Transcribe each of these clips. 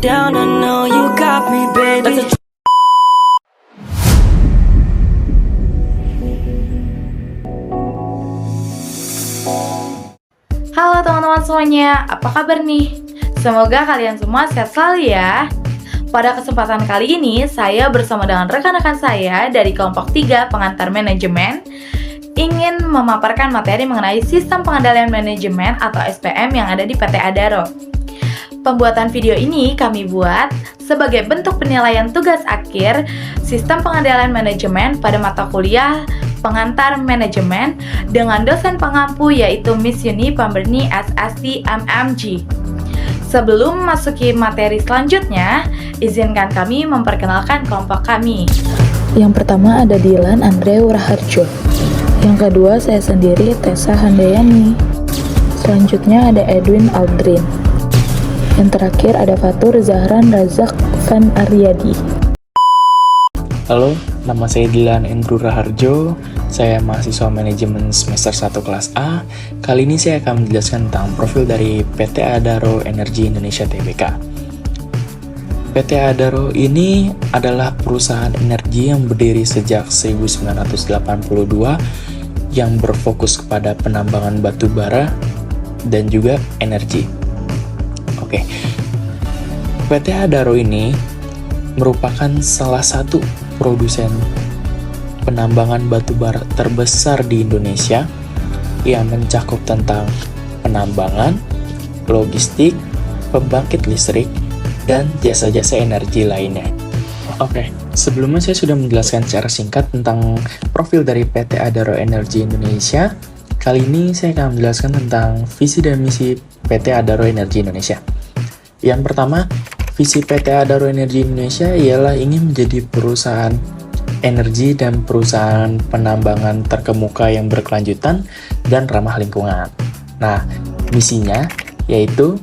down, I know you got me, baby. Halo teman-teman semuanya, apa kabar nih? Semoga kalian semua sehat selalu ya. Pada kesempatan kali ini, saya bersama dengan rekan-rekan saya dari kelompok 3 pengantar manajemen ingin memaparkan materi mengenai sistem pengendalian manajemen atau SPM yang ada di PT Adaro. Pembuatan video ini kami buat sebagai bentuk penilaian tugas akhir sistem pengendalian manajemen pada mata kuliah pengantar manajemen dengan dosen pengampu yaitu Miss Yuni Pamberni SSC MMG. Sebelum memasuki materi selanjutnya, izinkan kami memperkenalkan kelompok kami. Yang pertama ada Dilan Andre Wuraharjo. Yang kedua saya sendiri Tessa Handayani. Selanjutnya ada Edwin Aldrin. Yang terakhir ada Fatur Zahran Razak Van Aryadi. Halo, nama saya Dilan Andrew Raharjo. Saya mahasiswa manajemen semester 1 kelas A. Kali ini saya akan menjelaskan tentang profil dari PT Adaro Energi Indonesia Tbk. PT Adaro ini adalah perusahaan energi yang berdiri sejak 1982 yang berfokus kepada penambangan batu bara dan juga energi. Oke. PT Adaro ini merupakan salah satu produsen penambangan batu bara terbesar di Indonesia yang mencakup tentang penambangan, logistik, pembangkit listrik, dan jasa-jasa energi lainnya. Oke, sebelumnya saya sudah menjelaskan secara singkat tentang profil dari PT Adaro Energi Indonesia. Kali ini saya akan menjelaskan tentang visi dan misi PT Adaro Energi Indonesia. Yang pertama, visi PT Adaro Energi Indonesia ialah ingin menjadi perusahaan energi dan perusahaan penambangan terkemuka yang berkelanjutan dan ramah lingkungan. Nah, misinya yaitu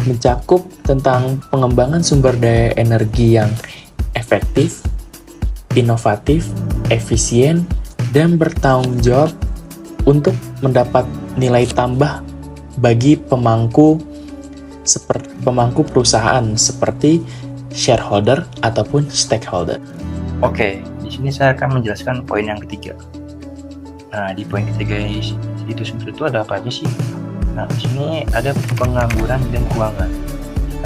mencakup tentang pengembangan sumber daya energi yang efektif, inovatif, efisien, dan bertanggung jawab untuk mendapat nilai tambah bagi pemangku perusahaan seperti shareholder ataupun stakeholder. Oke, di sini saya akan menjelaskan poin yang ketiga. Nah, di poin ketiga itu sendiri itu ada apa aja sih? Nah, di sini ada pengangguran dan keuangan.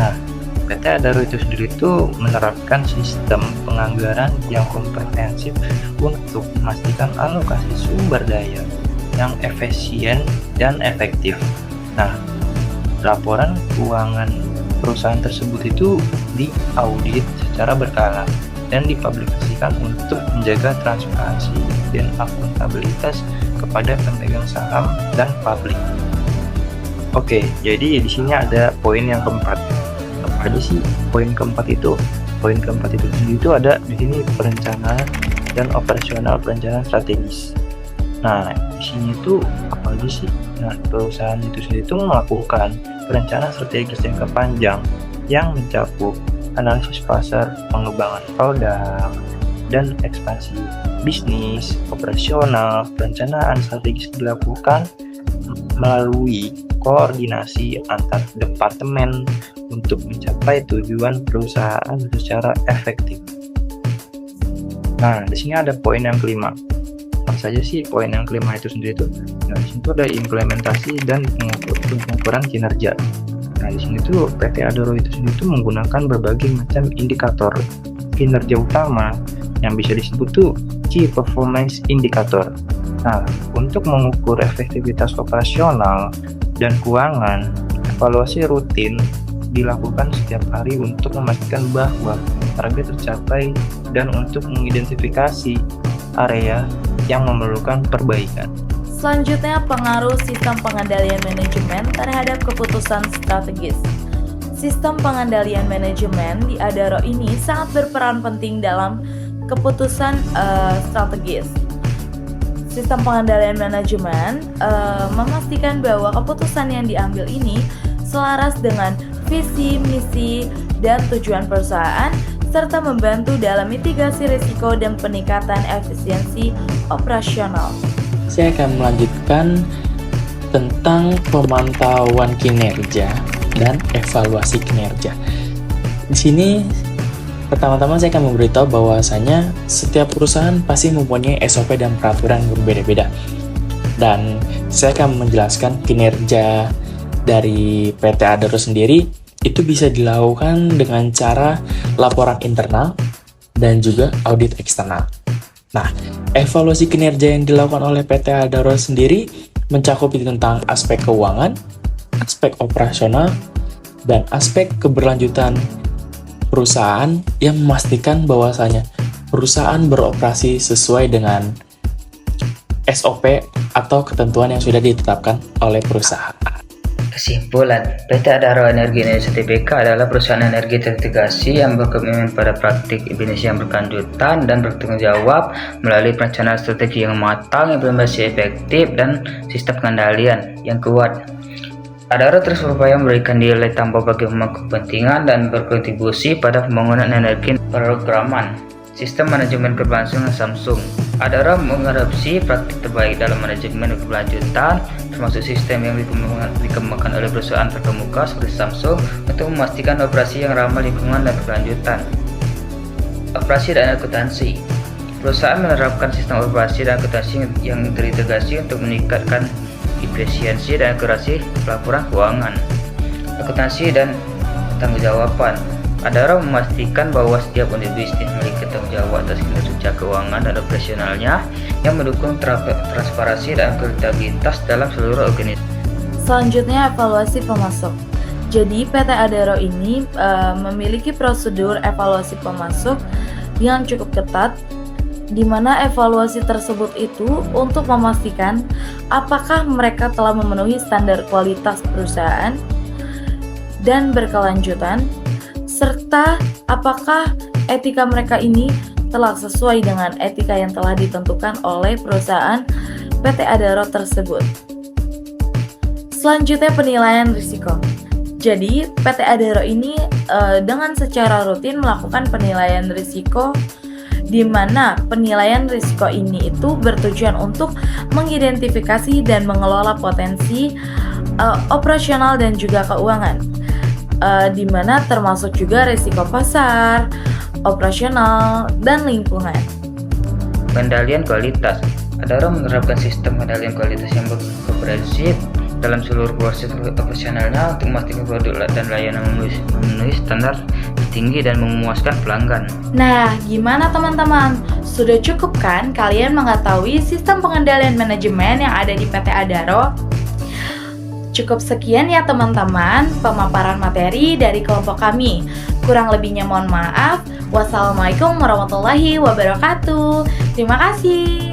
Nah, PT Adaro itu sendiri itu menerapkan sistem penganggaran yang komprehensif untuk memastikan alokasi sumber daya yang efisien dan efektif. Nah, laporan keuangan perusahaan tersebut itu diaudit secara berkala dan dipublikasikan untuk menjaga transparansi dan akuntabilitas kepada pemegang saham dan publik. Oke, jadi di sini ada poin yang keempat. Apa aja sih poin keempat itu? Poin keempat itu sendiri itu ada di sini perencanaan dan operasional perencanaan strategis. Nah, di sini itu apa aja sih? Nah, perusahaan itu sendiri itu melakukan perencanaan strategis jangka panjang yang mencakup analisis pasar, pengembangan produk, dan ekspansi bisnis, operasional, perencanaan strategis dilakukan melalui koordinasi antar departemen untuk mencapai tujuan perusahaan secara efektif. Nah, di sini ada poin yang kelima. Apa saja sih poin yang kelima itu sendiri itu? Nah, di sini tuh ada implementasi dan pengukuran kinerja. Nah, di sini tuh PT Adaro itu sendiri tuh menggunakan berbagai macam indikator kinerja utama yang bisa disebut tuh Key Performance Indicator. Nah, untuk mengukur efektivitas operasional dan keuangan, evaluasi rutin dilakukan setiap hari untuk memastikan bahwa target tercapai dan untuk mengidentifikasi area yang memerlukan perbaikan. Selanjutnya, pengaruh sistem pengendalian manajemen terhadap keputusan strategis. Sistem pengendalian manajemen di Adaro ini sangat berperan penting dalam keputusan strategis. Sistem pengendalian manajemen memastikan bahwa keputusan yang diambil ini selaras dengan visi, misi, dan tujuan perusahaan, serta membantu dalam mitigasi risiko dan peningkatan efisiensi operasional. Saya akan melanjutkan tentang pemantauan kinerja dan evaluasi kinerja. Di sini pertama-tama saya akan memberitahu bahwasanya setiap perusahaan pasti mempunyai SOP dan peraturan yang berbeda-beda. Dan saya akan menjelaskan kinerja dari PT Adaro sendiri itu bisa dilakukan dengan cara laporan internal dan juga audit eksternal. Nah, evaluasi kinerja yang dilakukan oleh PT Adaro sendiri mencakup tentang aspek keuangan, aspek operasional, dan aspek keberlanjutan perusahaan yang memastikan bahwasanya perusahaan beroperasi sesuai dengan SOP atau ketentuan yang sudah ditetapkan oleh perusahaan. Kesimpulan, PT Adaro Energi Indonesia Tbk adalah perusahaan energi terintegrasi yang berkomitmen pada praktik bisnis yang berkelanjutan dan bertanggung jawab melalui perencanaan strategi yang matang, implementasi efektif, dan sistem pengendalian yang kuat. Adaro terus berupaya memberikan nilai tambah bagi pemangku kepentingan dan berkontribusi pada pembangunan energi programan sistem manajemen keberlangsungan Samsung. Adaro mengadopsi praktik terbaik dalam manajemen keberlanjutan, termasuk sistem yang dikembangkan oleh perusahaan terkemuka seperti Samsung untuk memastikan operasi yang ramah lingkungan dan keberlanjutan. Operasi dan akuntansi. Perusahaan menerapkan sistem operasi dan akuntansi yang terintegrasi untuk meningkatkan efisiensi dan akurasi pelaporan keuangan. Akuntansi dan tanggung-jawaban. Adaro memastikan bahwa setiap unit bisnis memiliki tanggung jawab atas kinerja keuangan dan operasionalnya yang mendukung transparansi dan akuntabilitas dalam seluruh organisasi. Selanjutnya, evaluasi pemasok. Jadi, PT Adaro ini memiliki prosedur evaluasi pemasok yang cukup ketat, di mana evaluasi tersebut itu untuk memastikan apakah mereka telah memenuhi standar kualitas perusahaan dan berkelanjutan, serta apakah etika mereka ini telah sesuai dengan etika yang telah ditentukan oleh perusahaan PT Adaro tersebut. Selanjutnya, penilaian risiko. Jadi, PT Adaro ini dengan secara rutin melakukan penilaian risiko, di mana penilaian risiko ini itu bertujuan untuk mengidentifikasi dan mengelola potensi operasional dan juga keuangan, di mana termasuk juga risiko pasar, operasional, dan lingkungan. Pengendalian kualitas. Adaro menerapkan sistem pengendalian kualitas yang komprehensif dalam seluruh proses operasionalnya untuk memastikan produk dan layanan memenuhi standar tinggi dan memuaskan pelanggan. Nah, gimana teman-teman? Sudah cukup kan kalian mengetahui sistem pengendalian manajemen yang ada di PT Adaro? Cukup sekian ya teman-teman pemaparan materi dari kelompok kami. Kurang lebihnya mohon maaf. Wassalamualaikum warahmatullahi wabarakatuh. Terima kasih.